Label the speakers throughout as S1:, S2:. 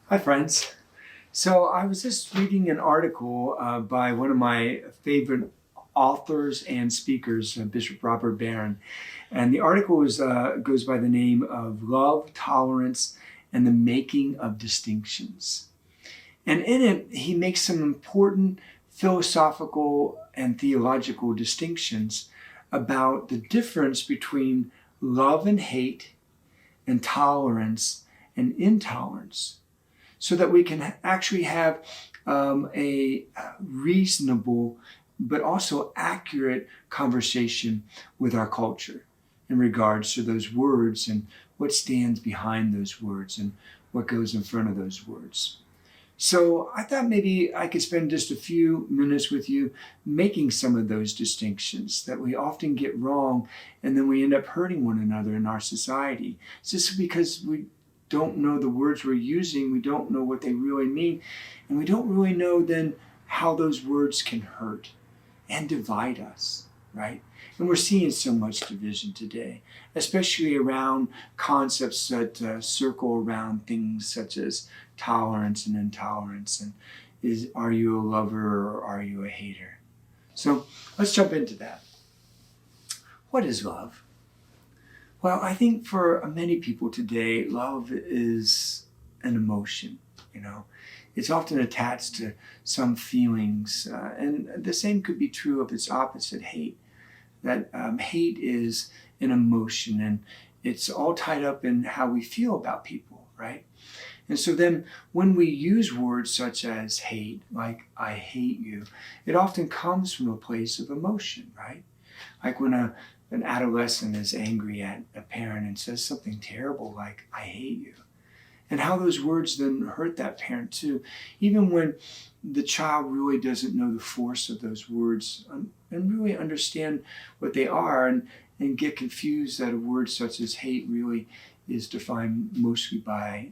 S1: Hi, friends. So I was just reading an article by one of my favorite authors and speakers, Bishop Robert Barron. And the article goes by the name of Love, Tolerance, and the Making of Distinctions. And in it, he makes some important philosophical and theological distinctions about the difference between love and hate and tolerance and intolerance, so that we can actually have a reasonable but also accurate conversation with our culture in regards to those words and what stands behind those words and what goes in front of those words. So I thought maybe I could spend just a few minutes with you making some of those distinctions that we often get wrong, and then we end up hurting one another in our society. It's just because we don't know the words we're using, we don't know what they really mean, and we don't really know then how those words can hurt and divide us, right? And we're seeing so much division today, especially around concepts that circle around things such as tolerance and intolerance, and are you a lover or are you a hater? So let's jump into that. What is love? Well, I think for many people today, love is an emotion, It's often attached to some feelings, and the same could be true of its opposite, hate. That hate is an emotion, and it's all tied up in how we feel about people, right? And so then when we use words such as hate, like I hate you, it often comes from a place of emotion, right? Like when an adolescent is angry at a parent and says something terrible like, I hate you. And how those words then hurt that parent too, even when the child really doesn't know the force of those words and really understand what they are, and get confused that a word such as hate really is defined mostly by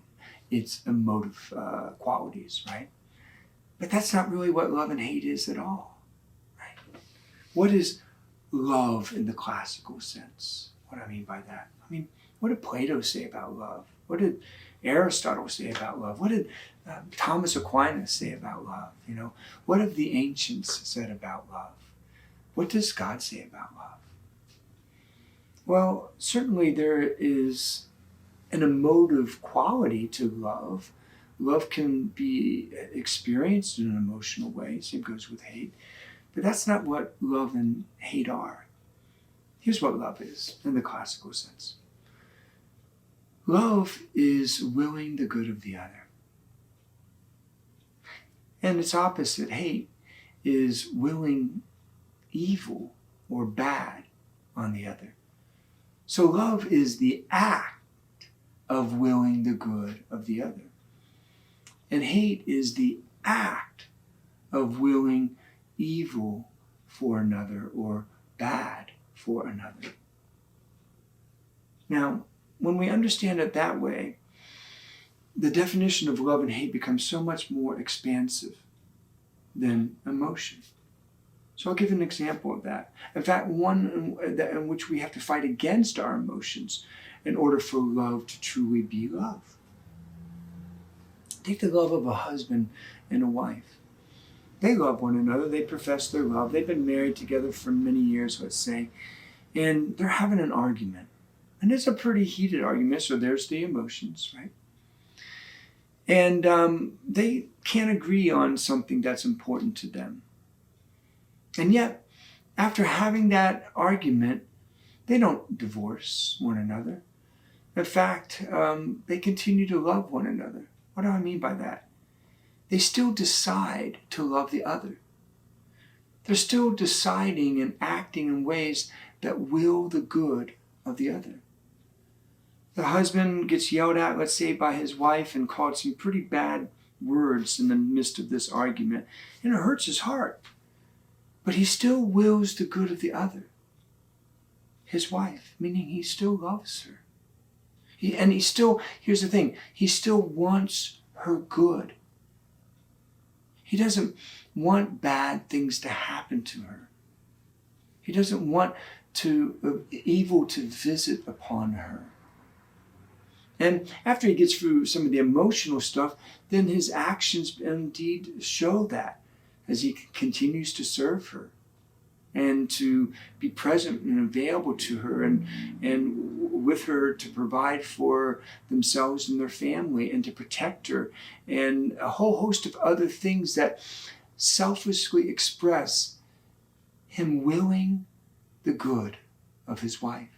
S1: its emotive qualities, right? But that's not really what love and hate is at all, right? What is love in the classical sense? What do I mean by that? What did Plato say about love? What did Aristotle say about love? What did Thomas Aquinas say about love? What have the ancients said about love? What does God say about love? Well, certainly there is an emotive quality to love. Love can be experienced in an emotional way. Same goes with hate. But that's not what love and hate are. Here's what love is in the classical sense. Love is willing the good of the other. And its opposite, hate, is willing evil or bad on the other. So love is the act of willing the good of the other. And hate is the act of willing evil for another or bad for another. Now, when we understand it that way, the definition of love and hate becomes so much more expansive than emotion. So I'll give an example of that. In fact, one in which we have to fight against our emotions in order for love to truly be love. Take the love of a husband and a wife. They love one another. They profess their love. They've been married together for many years, let's say, and they're having an argument. And it's a pretty heated argument, so there's the emotions, right? And they can't agree on something that's important to them. And yet, after having that argument, they don't divorce one another. In fact, they continue to love one another. What do I mean by that? They still decide to love the other. They're still deciding and acting in ways that will the good of the other. The husband gets yelled at, let's say, by his wife and called some pretty bad words in the midst of this argument, and it hurts his heart. But he still wills the good of the other, his wife, meaning he still loves her. Here's the thing, he still wants her good. He doesn't want bad things to happen to her. He doesn't want evil to visit upon her. And after he gets through some of the emotional stuff, then his actions indeed show that as he continues to serve her and to be present and available to her and with her to provide for themselves and their family and to protect her and a whole host of other things that selflessly express him willing the good of his wife.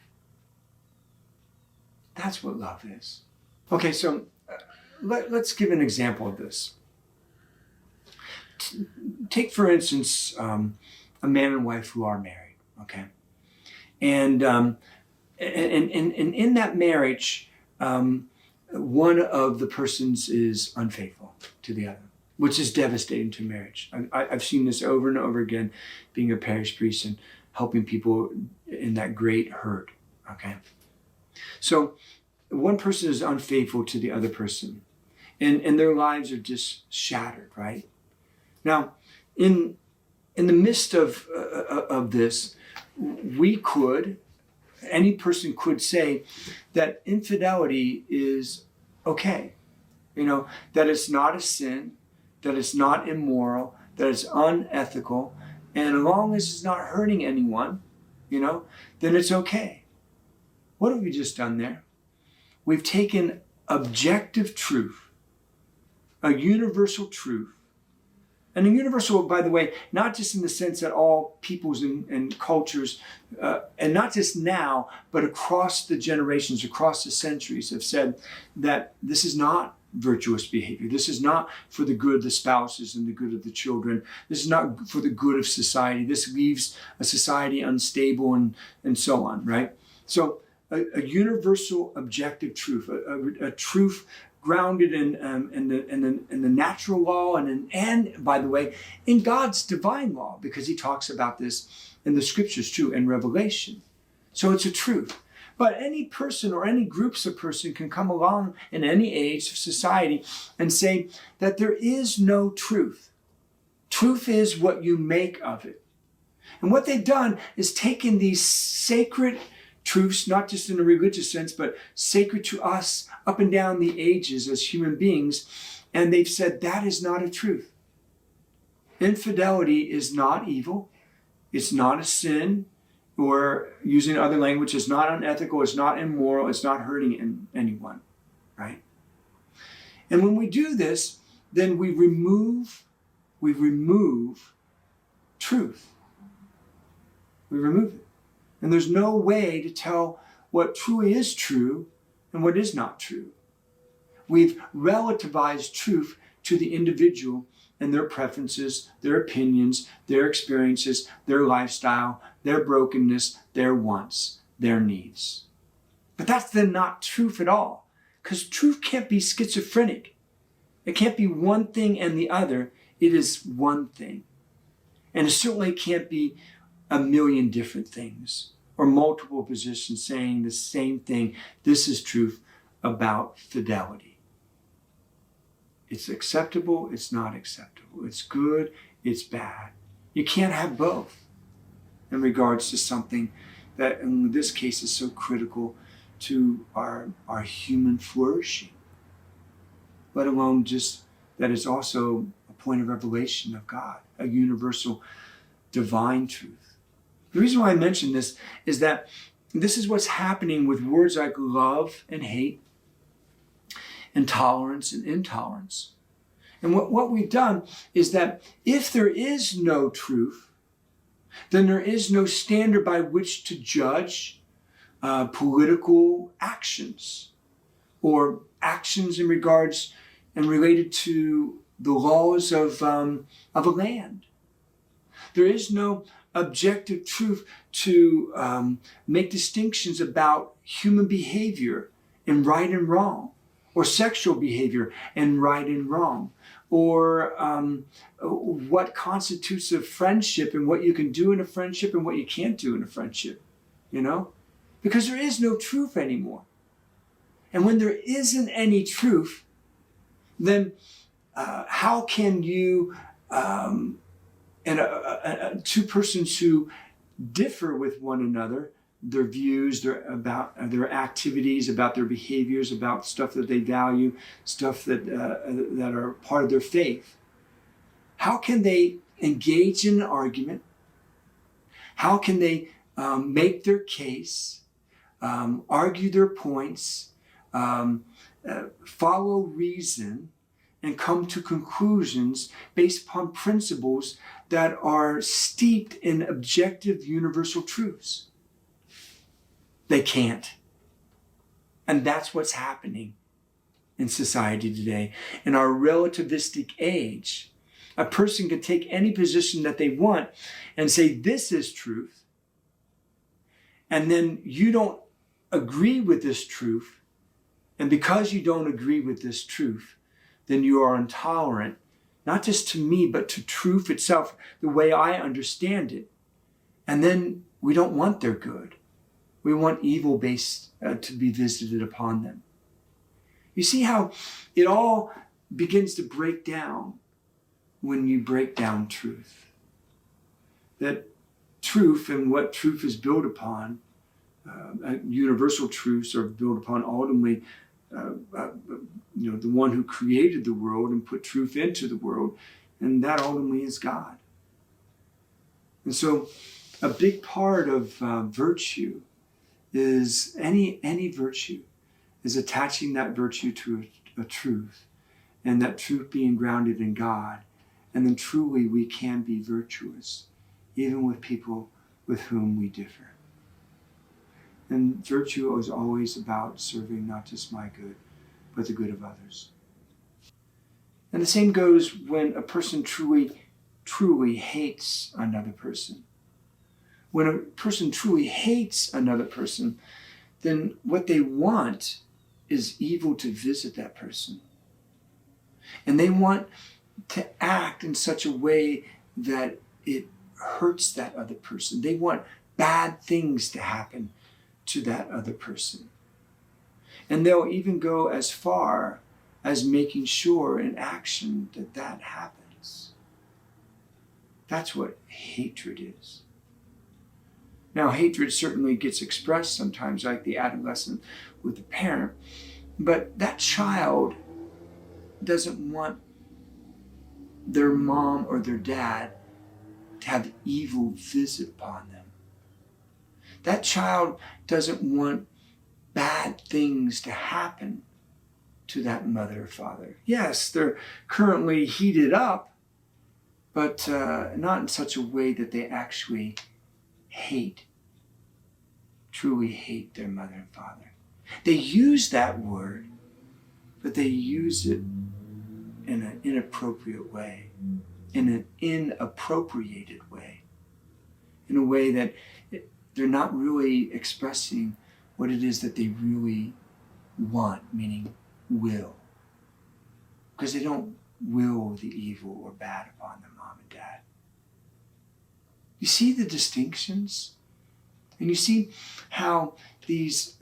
S1: That's what love is. Okay, so let's give an example of this. Take, for instance, a man and wife who are married, okay? And in that marriage, one of the persons is unfaithful to the other, which is devastating to marriage. I've seen this over and over again, being a parish priest and helping people in that great hurt, okay? So one person is unfaithful to the other person, and their lives are just shattered, right? Now, in the midst of this, any person could say that infidelity is okay. That it's not a sin, that it's not immoral, that it's unethical, and as long as it's not hurting anyone, then it's okay. What have we just done there? We've taken objective truth, a universal truth, and a universal, by the way, not just in the sense that all peoples and cultures, and not just now, but across the generations, across the centuries, have said that this is not virtuous behavior. This is not for the good of the spouses and the good of the children. This is not for the good of society. This leaves a society unstable and so on, right? So a universal objective truth, a truth grounded in the natural law and by the way, in God's divine law, because he talks about this in the scriptures too, in Revelation. So it's a truth. But any person or any groups of person can come along in any age of society and say that there is no truth. Truth is what you make of it. And what they've done is taken these sacred truths, not just in a religious sense, but sacred to us up and down the ages as human beings, and they've said that is not a truth. Infidelity is not evil. It's not a sin, or using other language, it's not unethical, it's not immoral, it's not hurting anyone, right? And when we do this, then we remove truth. We remove it. And there's no way to tell what truly is true and what is not true. We've relativized truth to the individual and their preferences, their opinions, their experiences, their lifestyle, their brokenness, their wants, their needs. But that's then not truth at all, because truth can't be schizophrenic. It can't be one thing and the other. It is one thing. And it certainly can't be a million different things or multiple positions saying the same thing. This is truth about fidelity. It's acceptable, it's not acceptable. It's good, it's bad. You can't have both in regards to something that in this case is so critical to our human flourishing, let alone just that it's also a point of revelation of God, a universal divine truth. The reason why I mention this is that this is what's happening with words like love and hate, and tolerance and intolerance. And what we've done is that if there is no truth, then there is no standard by which to judge political actions or actions in regards and related to the laws of a land. There is no objective truth to make distinctions about human behavior in right and wrong, or sexual behavior in right and wrong, or what constitutes a friendship and what you can do in a friendship and what you can't do in a friendship, because there is no truth anymore. And when there isn't any truth, then how can you and two persons who differ with one another their views, their activities, about their behaviors, about stuff that they value, stuff that are part of their faith. How can they engage in an argument? How can they make their case, argue their points, follow reason, and come to conclusions based upon principles that are steeped in objective universal truths? They can't. And that's what's happening in society today. In our relativistic age, a person can take any position that they want and say, this is truth. And then you don't agree with this truth. And because you don't agree with this truth, then you are intolerant, not just to me, but to truth itself, the way I understand it. And then we don't want their good. We want evil based to be visited upon them. You see how it all begins to break down when you break down truth. That truth and what truth is built upon, universal truths are built upon ultimately the one who created the world and put truth into the world, and that ultimately is God. And so a big part of virtue is any virtue is attaching that virtue to a truth, and that truth being grounded in God. And then truly we can be virtuous, even with people with whom we differ. And virtue is always about serving not just my good, but the good of others. And the same goes when a person truly hates another person. When a person truly hates another person, then what they want is evil to visit that person. And they want to act in such a way that it hurts that other person. They want bad things to happen to that other person. And they'll even go as far as making sure in action that happens. That's what hatred is. Now, hatred certainly gets expressed sometimes, like the adolescent with the parent, but that child doesn't want their mom or their dad to have evil visit upon them. That child doesn't want bad things to happen to that mother or father. Yes, they're currently heated up, but not in such a way that they actually truly hate their mother and father. They use that word, but they use it in an inappropriate way, in an inappropriated way, in a way that they're not really expressing what it is that they really want, meaning will. Because they don't will the evil or bad upon their mom and dad. You see the distinctions? And you see how these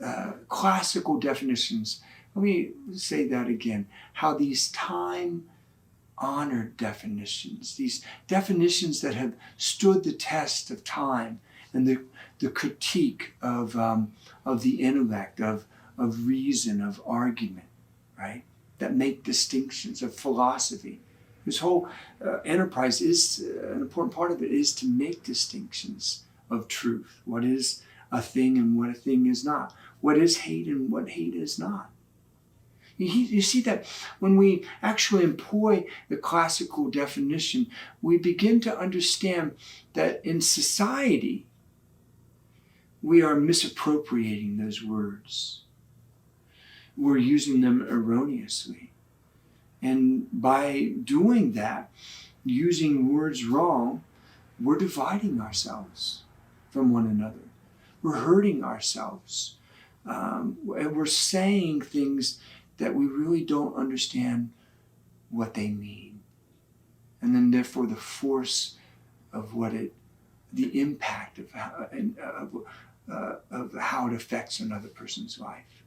S1: classical definitions, let me say that again, how these time-honored definitions, these definitions that have stood the test of time and the critique of the intellect, of reason, of argument, right? That make distinctions, of philosophy. This whole enterprise is, an important part of it is to make distinctions of truth. What is a thing and what a thing is not. What is hate and what hate is not. You see that when we actually employ the classical definition, we begin to understand that in society, we are misappropriating those words. We're using them erroneously. And by doing that, using words wrong, we're dividing ourselves from one another. We're hurting ourselves. We're saying things that we really don't understand what they mean. And then therefore the force of the impact of how it affects another person's life.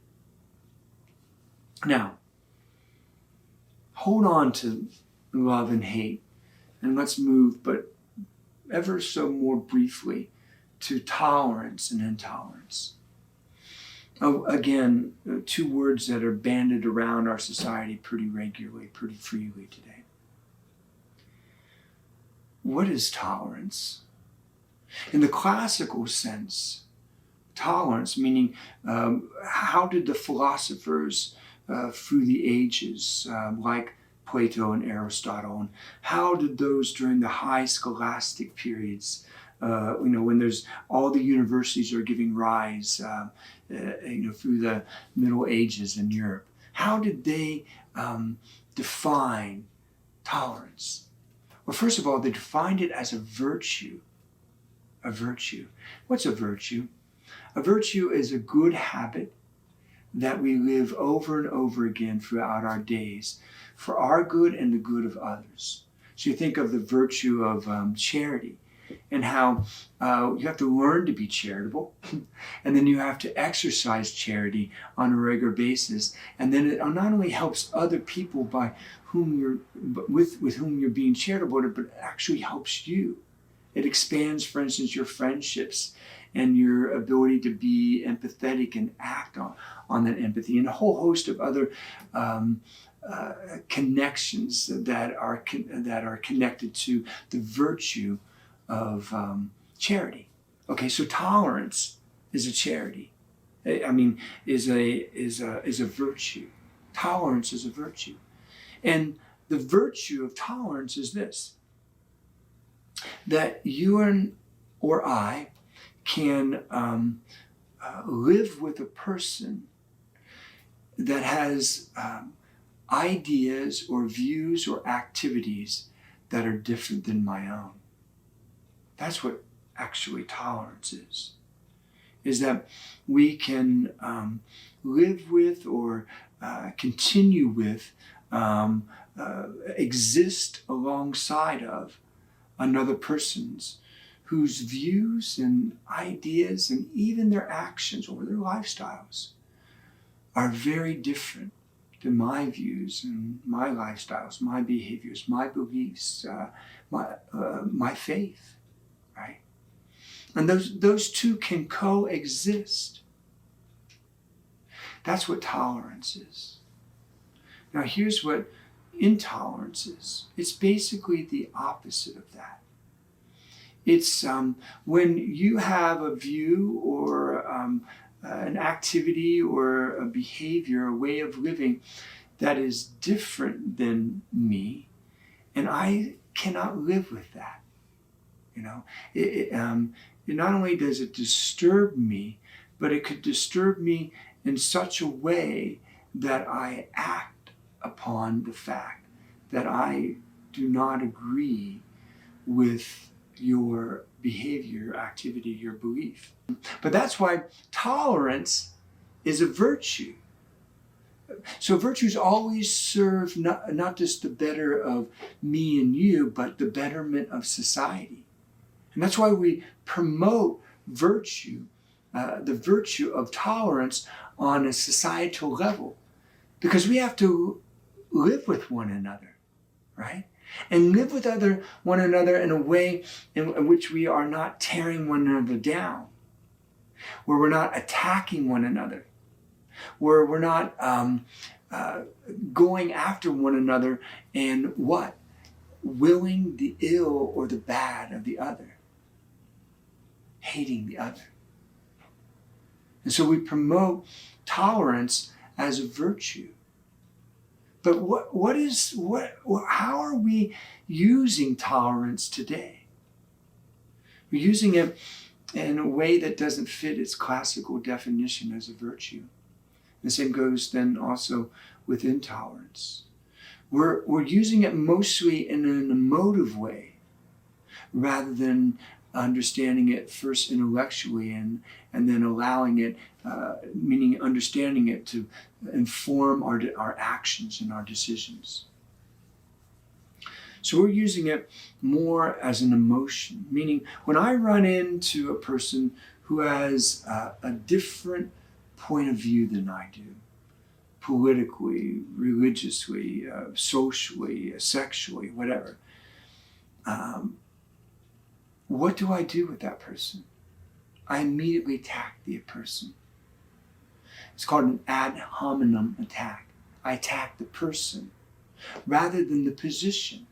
S1: Now, hold on to love and hate, and let's move, but ever so more briefly, to tolerance and intolerance. Oh, again, two words that are banded around our society pretty regularly, pretty freely today. What is tolerance? In the classical sense, tolerance, meaning how did the philosophers through the ages, like Plato and Aristotle, and how did those during the high scholastic periods, when there's all the universities are giving rise, through the Middle Ages in Europe, how did they define tolerance? Well, first of all, they defined it as a virtue. A virtue. What's a virtue? A virtue is a good habit that we live over and over again throughout our days for our good and the good of others. So you think of the virtue of charity and how you have to learn to be charitable, and then you have to exercise charity on a regular basis, and then it not only helps other people with whom you're being charitable, but it actually helps you. It expands, for instance, your friendships and your ability to be empathetic and act on that empathy, and a whole host of other connections that are connected to the virtue of charity. Okay, so tolerance is a charity. Is a virtue. Tolerance is a virtue, and the virtue of tolerance is this: that you or I can live with a person that has ideas or views or activities that are different than my own. That's what actually tolerance is that we can live with or continue with, exist alongside of another person's whose views and ideas and even their actions or their lifestyles are very different than my views and my lifestyles, my behaviors, my beliefs, my faith, right? And those two can coexist. That's what tolerance is. Now here's what intolerance is. It's basically the opposite of that. It's when you have a view or an activity or a behavior, a way of living that is different than me, and I cannot live with that. It not only does it disturb me, but it could disturb me in such a way that I act upon the fact that I do not agree with your behavior, your activity, your belief. But that's why tolerance is a virtue. So virtues always serve not just the better of me and you, but the betterment of society. And that's why we promote virtue, the virtue of tolerance on a societal level, because we have to live with one another, right? And live with one another in a way in which we are not tearing one another down, where we're not attacking one another, where we're not going after one another and willing the ill or the bad of the other, hating the other. And so we promote tolerance as a virtue. But how are we using tolerance today? We're using it in a way that doesn't fit its classical definition as a virtue. The same goes then also with intolerance. We're using it mostly in an emotive way, rather than understanding it first intellectually and then allowing it, meaning understanding it to inform our actions and our decisions. So we're using it more as an emotion, meaning when I run into a person who has a different point of view than I do, politically, religiously, socially, sexually, whatever, what do I do with that person? I immediately attack the person. It's called an ad hominem attack. I attack the person rather than the position.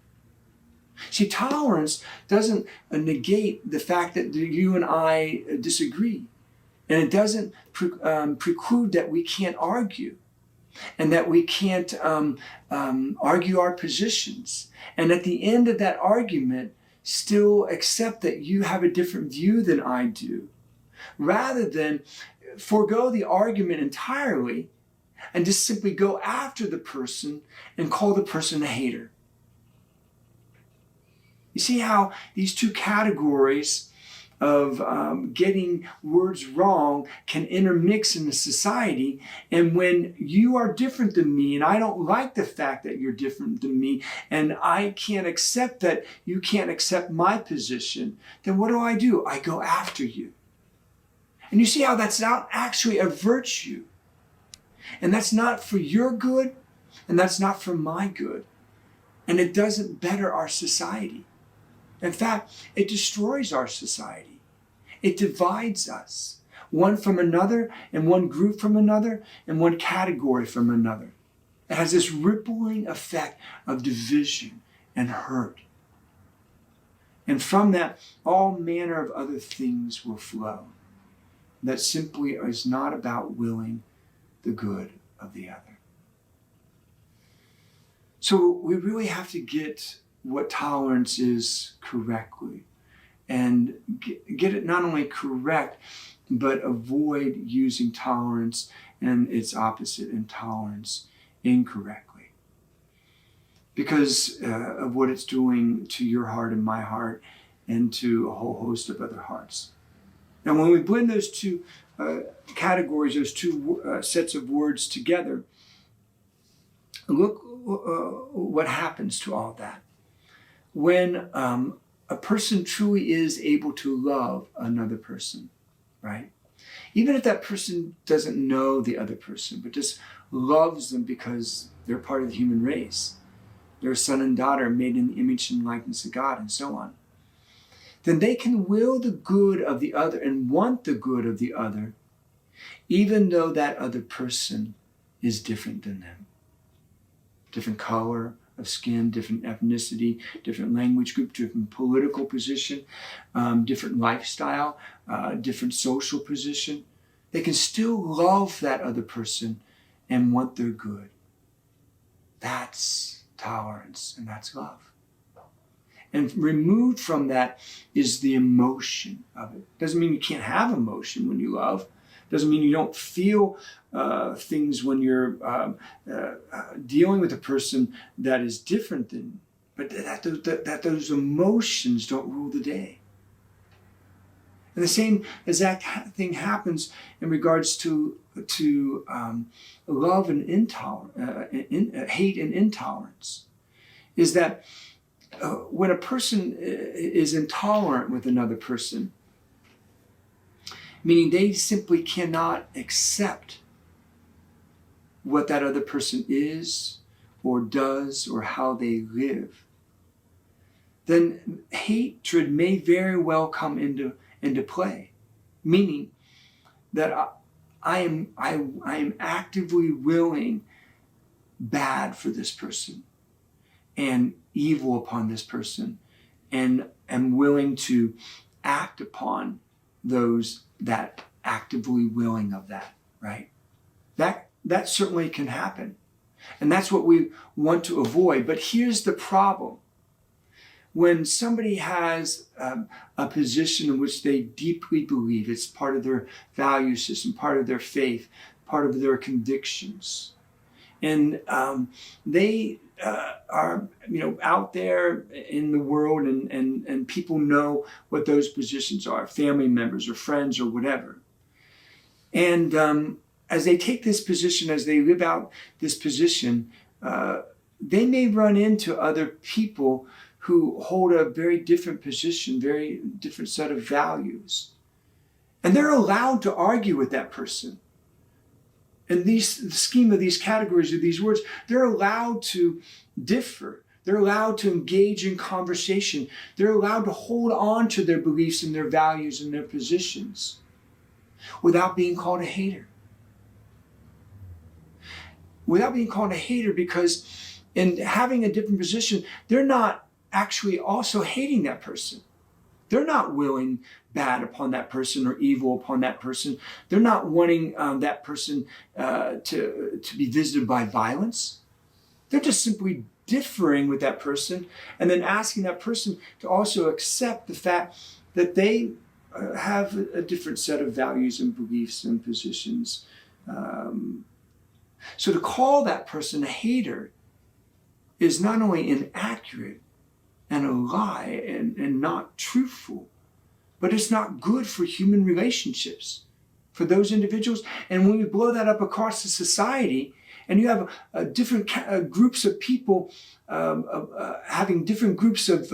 S1: See, tolerance doesn't negate the fact that you and I disagree. And it doesn't preclude that we can't argue and that we can't argue our positions. And at the end of that argument, still accept that you have a different view than I do, rather than forego the argument entirely and just simply go after the person and call the person a hater. You see how these two categories of getting words wrong can intermix in a society. And when you are different than me, and I don't like the fact that you're different than me, and I can't accept that you can't accept my position, then what do? I go after you. And you see how that's not actually a virtue. And that's not for your good, and that's not for my good. And it doesn't better our society. In fact, it destroys our society. It divides us, one from another, and one group from another, and one category from another. It has this rippling effect of division and hurt. And from that, all manner of other things will flow that simply is not about willing the good of the other. So we really have to get what tolerance is correctly and get it not only correct, but avoid using tolerance and its opposite, intolerance, incorrectly, because of what it's doing to your heart and my heart and to a whole host of other hearts. And when we blend those two categories, those two sets of words together, look what happens to all that. When a person truly is able to love another person, right? Even if that person doesn't know the other person, but just loves them because they're part of the human race, they're a son and daughter made in the image and likeness of God, and so on, then they can will the good of the other and want the good of the other, even though that other person is different than them. Different color of skin, different ethnicity, different language group, different political position, different lifestyle, different social position. They can still love that other person and want their good. That's tolerance, and that's love. And removed from that is the emotion of it. Doesn't mean you can't have emotion when you love. Doesn't mean you don't feel things when you're dealing with a person that is different than, but that those emotions don't rule the day. And the same exact thing happens in regards to love and hate and intolerance. Is that when a person is intolerant with another person, meaning they simply cannot accept what that other person is or does or how they live, then hatred may very well come into play. Meaning that I am actively willing bad for this person and evil upon this person, and am willing to act upon those that actively willing of that, right? That certainly can happen. And that's what we want to avoid. But here's the problem. When somebody has a position in which they deeply believe, it's part of their value system, part of their faith, part of their convictions, and they are out there in the world, and people know what those positions are, family members or friends or whatever. And as they take this position, as they live out this position, they may run into other people who hold a very different position, very different set of values. And they're allowed to argue with that person. In the scheme of these categories of these words, they're allowed to differ. They're allowed to engage in conversation. They're allowed to hold on to their beliefs and their values and their positions without being called a hater. Without being called a hater, because in having a different position, they're not actually also hating that person. They're not willing bad upon that person or evil upon that person. They're not wanting that person to be visited by violence. They're just simply differing with that person and then asking that person to also accept the fact that they have a different set of values and beliefs and positions. So to call that person a hater is not only inaccurate and a lie and not truthful, but it's not good for human relationships, for those individuals. And when we blow that up across the society, and you have different groups of people having different groups of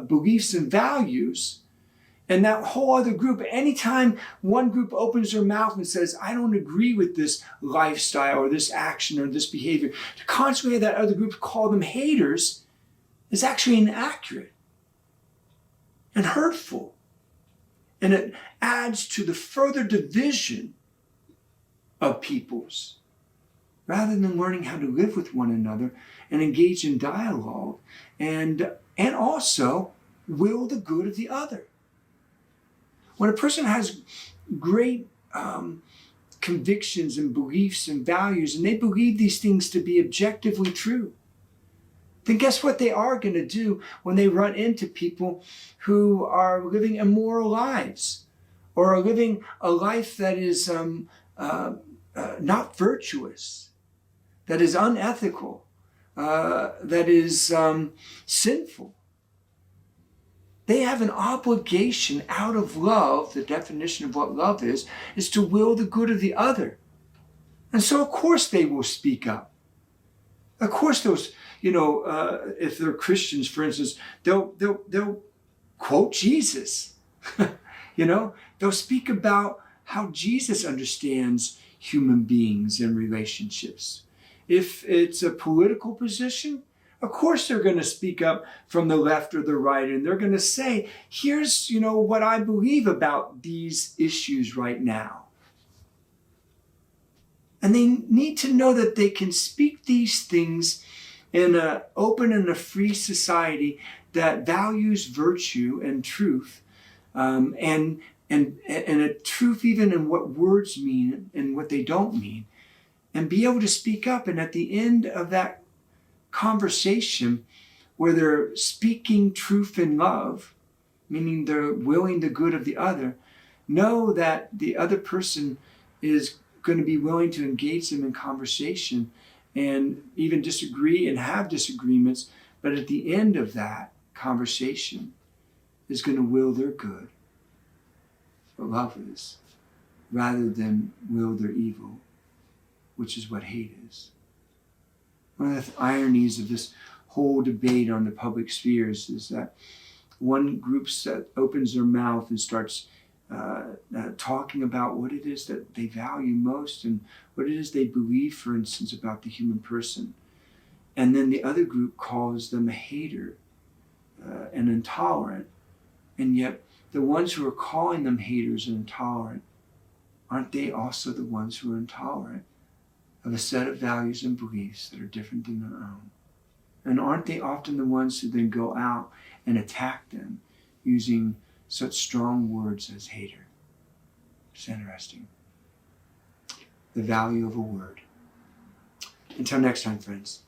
S1: beliefs and values, and that whole other group, anytime one group opens their mouth and says, I don't agree with this lifestyle or this action or this behavior, to constantly have that other group call them haters is actually inaccurate and hurtful. And it adds to the further division of peoples, rather than learning how to live with one another and engage in dialogue and also will the good of the other. When a person has great convictions and beliefs and values, and they believe these things to be objectively true, then guess what they are going to do when they run into people who are living immoral lives or are living a life that is not virtuous, that is unethical, that is sinful. They have an obligation out of love. The definition of what love is to will the good of the other. And so of course they will speak up. Of course those, if they're Christians, for instance, they'll quote Jesus. They'll speak about how Jesus understands human beings and relationships. If it's a political position, of course they're going to speak up from the left or the right, and they're going to say, here's, what I believe about these issues right now. And they need to know that they can speak these things in an open and a free society that values virtue and truth, and a truth even in what words mean and what they don't mean, and be able to speak up. And at the end of that conversation, where they're speaking truth in love, meaning they're willing the good of the other, know that the other person is going to be willing to engage them in conversation and even disagree and have disagreements, but at the end of that conversation is going to will their good, what love is, rather than will their evil, which is what hate is. One of the ironies of this whole debate on the public spheres is that one group opens their mouth and starts talking about what it is that they value most and what it is they believe, for instance, about the human person. And then the other group calls them a hater and intolerant. And yet the ones who are calling them haters and intolerant, aren't they also the ones who are intolerant of a set of values and beliefs that are different than their own? And aren't they often the ones who then go out and attack them using such strong words as hater? It's interesting. The value of a word. Until next time, friends.